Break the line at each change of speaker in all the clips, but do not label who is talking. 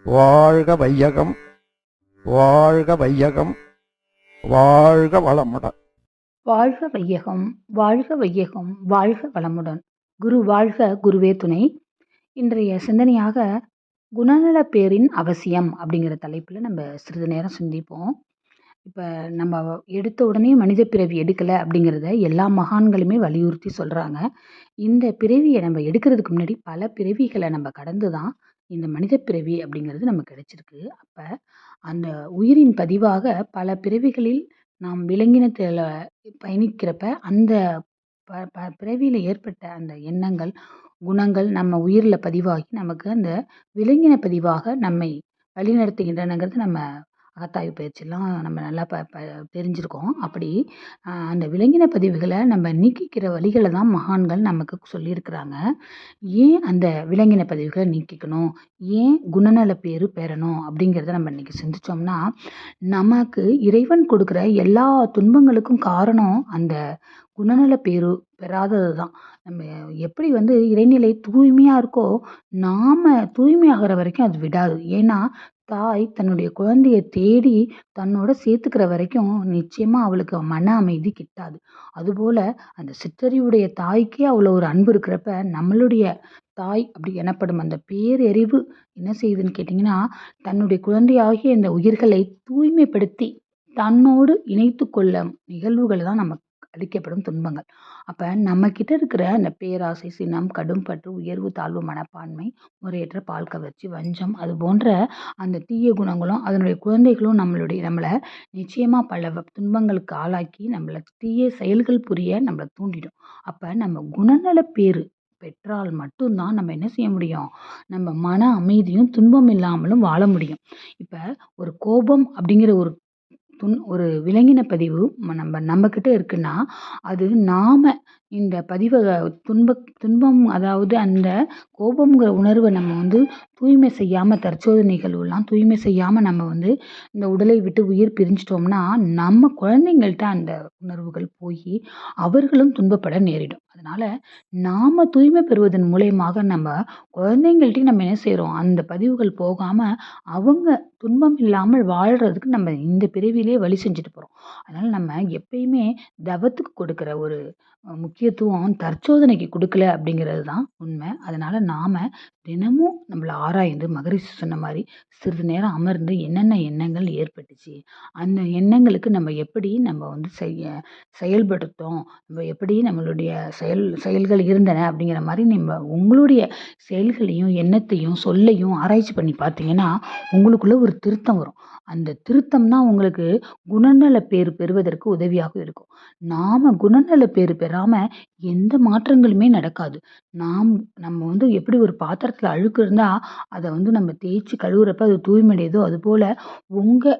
வாழ்க வையகம், வாழ்க வையகம், வாழ்க வளமுடன்.
வாழ்க வையகம், வாழ்க வையகம், வாழ்க வளமுடன். குரு வாழ்க, குருவே துணை. இன்றைய சிந்தனையாக குணநலப் பேரின் அவசியம் அப்படிங்கிற தலைப்பில் நம்ம சிறிது நேரம் சிந்திப்போம். இப்போ நம்ம எடுத்த உடனே மனித பிறவி எடுக்கலை அப்படிங்கிறத எல்லா மகான்களுமே வலியுறுத்தி சொல்கிறாங்க. இந்த பிறவியை நம்ம எடுக்கிறதுக்கு முன்னாடி பல பிறவிகளை நம்ம கடந்து தான் இந்த மனித பிறவி அப்படிங்கிறது நமக்கு கிடைச்சிருக்கு. அப்போ அந்த உயிரின் பதிவாக பல பிறவிகளில் நாம் விலங்கினத்தில் பயணிக்கிறப்ப அந்த பிறவியில் ஏற்பட்ட அந்த எண்ணங்கள், குணங்கள் நம்ம உயிரில் பதிவாகி நமக்கு அந்த விலங்கின பதிவாக நம்மை வழிநடத்துகின்றனங்கிறது நம்ம அகத்தாய்வு பயிற்சியெல்லாம் நம்ம நல்லா தெரிஞ்சிருக்கோம். அப்படி அந்த விலங்கின பதிவுகளை நம்ம நீக்கிக்கிற வழிகளை தான் மகான்கள் நமக்கு சொல்லியிருக்கிறாங்க. ஏன் அந்த விலங்கின பதிவுகளை நீக்கிக்கணும், ஏன் குணநல பேறு பெறணும் அப்படிங்கிறத நம்ம இன்னைக்கு சிந்திச்சோம்னா, நமக்கு இறைவன் கொடுக்குற எல்லா துன்பங்களுக்கும் காரணம் அந்த குணநல பேறு பெறாதது தான். நம்ம எப்படி இறைநிலை தூய்மையாக இருக்கோ, நாம் தூய்மையாகிற வரைக்கும் அது விடாது. ஏன்னா தாய் தன்னுடைய குழந்தைய தேடி தன்னோட சேர்த்துக்கிற வரைக்கும் நிச்சயமாக அவளுக்கு மன அமைதி கிட்டாது. அதுபோல் அந்த சிற்றறிவுடைய தாய்க்கே அவ்வளோ ஒரு அன்பு இருக்கிறப்ப, நம்மளுடைய தாய் அப்படி எனப்படும் அந்த பேரறிவு என்ன செய்யுதுன்னு கேட்டிங்கன்னா, தன்னுடைய குழந்தையாகிய இந்த உயிர்களை தூய்மைப்படுத்தி தன்னோடு இணைத்து கொள்ள நிகழ்வுகள் தான் நமக்கு அளிக்கப்படும் துன்பங்கள். அப்போ நம்மக்கிட்ட இருக்கிற அந்த பேராசை, சினம், கடும் பற்று, உயர்வு தாழ்வு மனப்பான்மை, முறையற்ற பால் கவர்ச்சி, வஞ்சம், அது போன்ற அந்த தீய குணங்களும் அதனுடைய குழந்தைகளும் நம்மளை நிச்சயமாக பல துன்பங்களுக்கு ஆளாக்கி நம்மளை தீய செயல்கள் புரிய நம்மளை தூண்டிடும். அப்போ நம்ம குணநல பேறு பெற்றால் மட்டும்தான் நம்ம என்ன செய்ய முடியும், நம்ம மன அமைதியும் துன்பம் இல்லாமலும் வாழ முடியும். இப்போ ஒரு கோபம் அப்படிங்கிற ஒரு விலங்கின பதிவு நம்மக்கிட்ட இருக்குன்னா, அது நாம இந்த பதிவை துன்பம், அதாவது அந்த கோபம்ங்கிற உணர்வை நம்ம தூய்மை செய்யாமல், தற்சோதனை நிகழ்வுலாம் தூய்மை செய்யாமல் நம்ம இந்த உடலை விட்டு உயிர் பிரிஞ்சிட்டோம்னா, நம்ம குழந்தைங்கள்ட்ட அந்த உணர்வுகள் போய் அவர்களும் துன்பப்பட நேரிடும். அதனால நாம தூய்மை பெறுவதன் மூலயமாக நம்ம குழந்தைங்கள்ட்டையும் நம்ம என்ன செய்கிறோம், அந்த பதிவுகள் போகாமல் அவங்க துன்பம் இல்லாமல் வாழ்கிறதுக்கு நம்ம இந்த பிறவிலே வழி செஞ்சுட்டு போகிறோம். அதனால் நம்ம எப்பயுமே தவத்துக்கு கொடுக்குற ஒரு முக்கியத்துவம் தற்சோதனைக்கு கொடுக்கல அப்படிங்கிறது தான் உண்மை. அதனால் நாம் தினமும் நம்மளை ஆராய்ந்து, மகரிஷி சொன்ன மாதிரி சிறிது நேரம் அமர்ந்து என்னென்ன எண்ணங்கள் ஏற்பட்டுச்சு, அந்த எண்ணங்களுக்கு நம்ம எப்படி நம்ம செயல்படுத்தோம், நம்ம எப்படி நம்மளுடைய செயல்கள் இருந்தன அப்படிங்கிற மாதிரி உங்களுடைய செயல்களையும் எண்ணத்தையும் சொல்லையும் ஆராய்ச்சி பண்ணி பார்த்தீங்கன்னா உங்களுக்குள்ள ஒரு திருத்தம் வரும். அந்த திருத்தம் தான் உங்களுக்கு குணநல பேறு பெறுவதற்கு உதவியாக இருக்கும். நாம குணநல பேறு பெறாம எந்த மாற்றங்களுமே நடக்காது. நம்ம எப்படி ஒரு பாத்திரத்துல அழுக்கு இருந்தா அதை நம்ம தேய்ச்சி கழுவுறப்ப அது தூய்மையடையுதோ, அது போல உங்க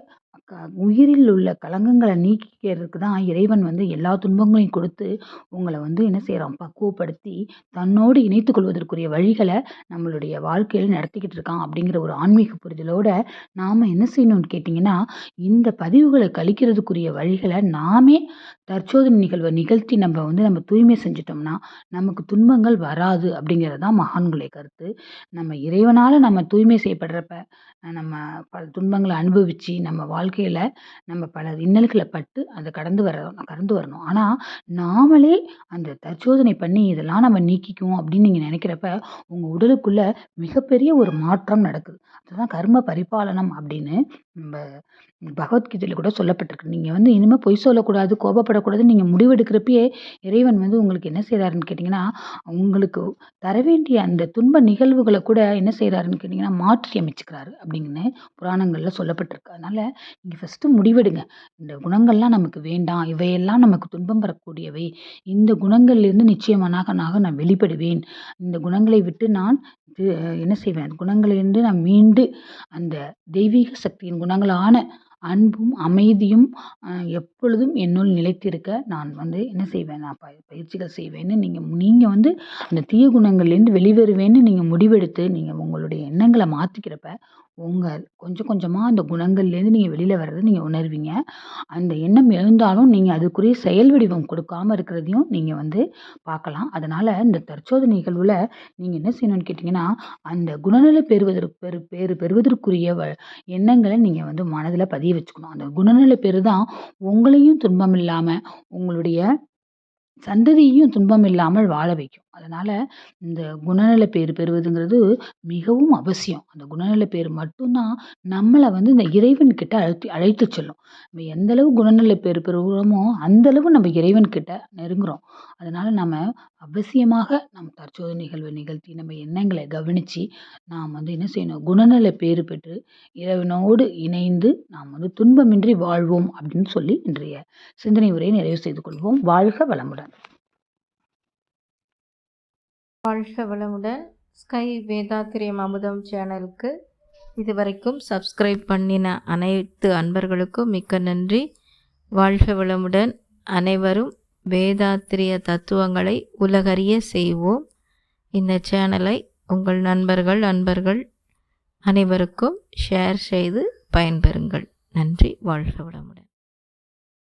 உயிரில் உள்ள கலங்கங்களை நீக்கிறதுக்கு தான் இறைவன் எல்லா துன்பங்களையும் கொடுத்து உங்களை என்ன செய்யறான், பக்குவப்படுத்தி தன்னோடு இணைத்துக் கொள்வதற்குரிய வழிகளை நம்மளுடைய வாழ்க்கையில் நடத்திக்கிட்டு இருக்கான். அப்படிங்கிற ஒரு ஆன்மீக புரிதலோட நாம என்ன செய்யணும்னு கேட்டிங்கன்னா, இந்த பதிவுகளை கழிக்கிறதுக்குரிய வழிகளை நாமே தற்சோதனை நிகழ்வை நிகழ்த்தி நம்ம தூய்மை செஞ்சிட்டோம்னா நமக்கு துன்பங்கள் வராது அப்படிங்கிறது தான் மகான்களுடைய கருத்து. நம்ம இறைவனால நம்ம தூய்மை செய்யப்படுறப்ப நம்ம பல துன்பங்களை அனுபவிச்சு நம்ம வாழ்க்கையில நம்ம பல இன்னல்களை பட்டு அதை கடந்து வரணும். ஆனா நாமளே அந்த தற்சோதனை பண்ணி இதெல்லாம் நம்ம நீக்கிக்குவோம் அப்படின்னு நீங்க நினைக்கிறப்ப உங்க உடலுக்குள்ள மிகப்பெரிய ஒரு மாற்றம் நடக்குது. அதுதான் கர்ம பரிபாலனம் அப்படின்னு நம்ம பகவத்கீதையில கூட சொல்லப்பட்டிருக்கு. நீங்க இனிமே பொய் சொல்லக்கூடாது, கோபப்படக்கூடாதுன்னு நீங்க முடிவெடுக்கிறப்பயே இறைவன் உங்களுக்கு என்ன செய்யறாருன்னு கேட்டீங்கன்னா, உங்களுக்கு தர வேண்டிய அந்த துன்ப நிகழ்வுகளை கூட என்ன செய்யறாருன்னு கேட்டீங்கன்னா மாற்றி அமைச்சுக்கிறாரு அப்படின்னு புராணங்கள்ல சொல்லப்பட்டிருக்கு. அதனால நீங்க ஃபர்ஸ்ட் முடிவெடுங்க. இந்த குணங்கள்லாம் நமக்கு வேண்டாம், இவையெல்லாம் நமக்கு துன்பம் பெறக்கூடியவை, இந்த குணங்கள்லேருந்து நிச்சயமாக நான் வெளிப்படுவேன், இந்த குணங்களை விட்டு நான் என்ன செய்வேன், குணங்களிலிருந்து நான் மீண்டு அந்த தெய்வீக சக்தியின் குணங்களான அன்பும் அமைதியும் எப்பொழுதும் என்னுள் நிலைத்திருக்க நான் வந்து என்ன செய்வேன், நான் பயிற்சிகள் செய்வேன்னு நீங்கள் வந்து அந்த தீய குணங்கள்லேருந்து வெளிவருவேன்னு நீங்கள் முடிவெடுத்து நீங்கள் உங்களுடைய எண்ணங்களை மாற்றிக்கிறப்ப கொஞ்சம் கொஞ்சமாக அந்த குணங்கள்லேருந்து நீங்கள் வெளியில் வர்றதை நீங்கள் உணர்வீங்க. அந்த எண்ணம் எழுந்தாலும் நீங்கள் அதுக்குரிய செயல் வடிவம் கொடுக்காம இருக்கிறதையும் நீங்கள் வந்து பார்க்கலாம். அதனால் இந்த தற்சோதனை நிகழ்வில் நீங்கள் என்ன செய்யணும்னு கேட்டிங்கன்னா, அந்த குணநிலை பெறுவதற்குரிய எண்ணங்களை நீங்கள் வந்து மனதில் பதிய வச்சுக்கணும். அந்த குணநிலை தான் உங்களையும் துன்பம் இல்லாமல் உங்களுடைய சந்ததியையும் துன்பம் இல்லாமல் வாழ வைக்கும். அதனால் இந்த குணநல பேறு பெறுவதுங்கிறது மிகவும் அவசியம். அந்த குணநல பேறு மட்டும்தான் நம்மளை வந்து இந்த இறைவன்கிட்ட அழைத்து செல்லும். நம்ம எந்த அளவு குணநல பேறு பெறுகிறோமோ அந்த அளவு நம்ம இறைவன்கிட்ட நெருங்குறோம். அதனால் நம்ம அவசியமாக நம்ம தற்சோதனை நிகழ்வை நிகழ்த்தி நம்ம எண்ணங்களை கவனித்து நாம் வந்து என்ன செய்யணும், குணநல பேறு பெற்று இறைவனோடு இணைந்து நாம் வந்து துன்பமின்றி வாழ்வோம் அப்படின்னு சொல்லி இன்றைய சிந்தனை உரையை நிறைவு செய்து கொள்வோம். வாழ்க வளமுடன்.
வாழ்க வளமுடன். ஸ்கை வேதாத்திரியம் அமுதம் சேனலுக்கு இதுவரைக்கும் சப்ஸ்கிரைப் பண்ணின அனைத்து அன்பர்களுக்கும் மிக்க நன்றி. வாழ்க வளமுடன். அனைவரும் வேதாத்திரிய தத்துவங்களை உலகறிய செய்வோம். இந்த சேனலை உங்கள் நண்பர்கள் அனைவருக்கும் ஷேர் செய்து பயன்பெறுங்கள். நன்றி. வாழ்க வளமுடன்.